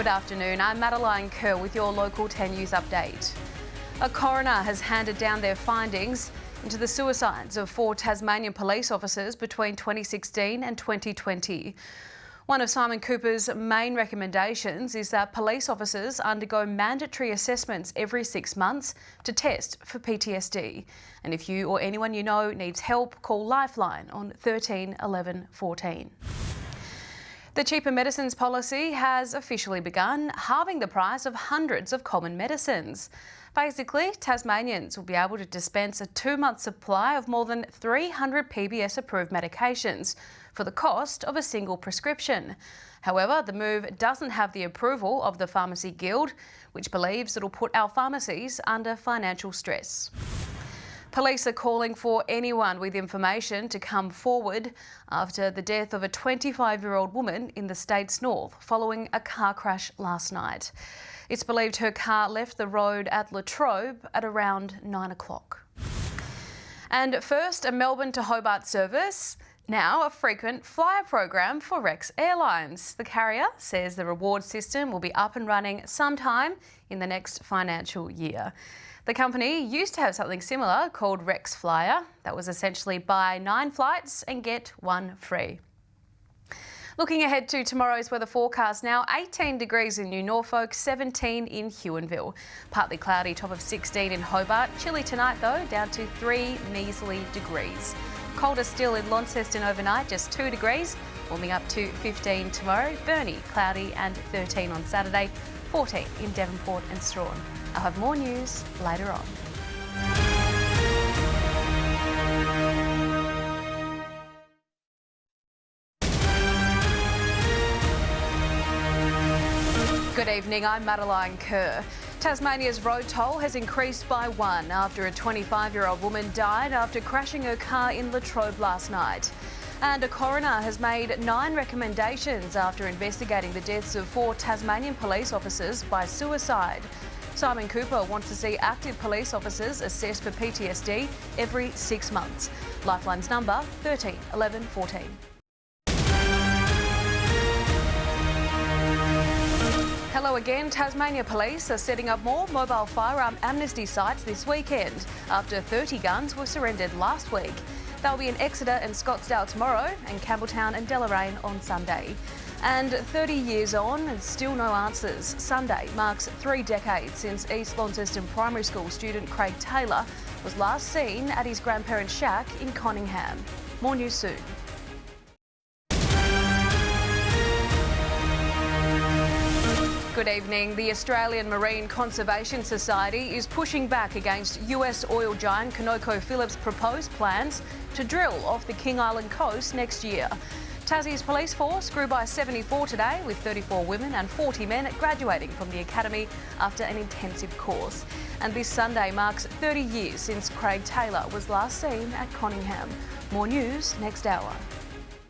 Good afternoon, I'm Madeline Kerr with your local 10 News update. A coroner has handed down their findings into the suicides of 4 Tasmanian police officers between 2016 and 2020. One of Simon Cooper's main recommendations is that police officers undergo mandatory assessments every 6 months to test for PTSD. And if you or anyone you know needs help, call Lifeline on 13 11 14. The cheaper medicines policy has officially begun, halving the price of hundreds of common medicines. Basically, Tasmanians will be able to dispense a 2-month supply of more than 300 PBS-approved medications for the cost of a single prescription. However, the move doesn't have the approval of the Pharmacy Guild, which believes it'll put our pharmacies under financial stress. Police are calling for anyone with information to come forward after the death of a 25-year-old woman in the state's north following a car crash last night. It's believed her car left the road at Latrobe at around 9 o'clock. And first, a Melbourne to Hobart service. Now a frequent flyer program for Rex Airlines. The carrier says the reward system will be up and running sometime in the next financial year. The company used to have something similar called Rex Flyer. That was essentially buy 9 flights and get 1 free. Looking ahead to tomorrow's weather forecast now, 18 degrees in New Norfolk, 17 in Huonville. Partly cloudy, top of 16 in Hobart. Chilly tonight though, down to 3 measly degrees. Colder still in Launceston overnight, just 2 degrees. Warming up to 15 tomorrow. Burnie, cloudy and 13 on Saturday. 14 in Devonport and Strahan. I'll have more news later on. Good evening, I'm Madeline Kerr. Tasmania's road toll has increased by 1 after a 25-year-old woman died after crashing her car in Latrobe last night. And a coroner has made 9 recommendations after investigating the deaths of 4 Tasmanian police officers by suicide. Simon Cooper wants to see active police officers assessed for PTSD every 6 months. Lifeline's number 13 11 14. Hello again. Tasmania Police are setting up more mobile firearm amnesty sites this weekend after 30 guns were surrendered last week. They'll be in Exeter and Scottsdale tomorrow and Campbelltown and Deloraine on Sunday. And 30 years on and still no answers. Sunday marks 3 decades since East Launceston Primary School student Craig Taylor was last seen at his grandparents' shack in Conningham. More news soon. Good evening. The Australian Marine Conservation Society is pushing back against US oil giant ConocoPhillips' proposed plans to drill off the King Island coast next year. Tassie's police force grew by 74 today, with 34 women and 40 men graduating from the academy after an intensive course. And this Sunday marks 30 years since Craig Taylor was last seen at Conningham. More news next hour.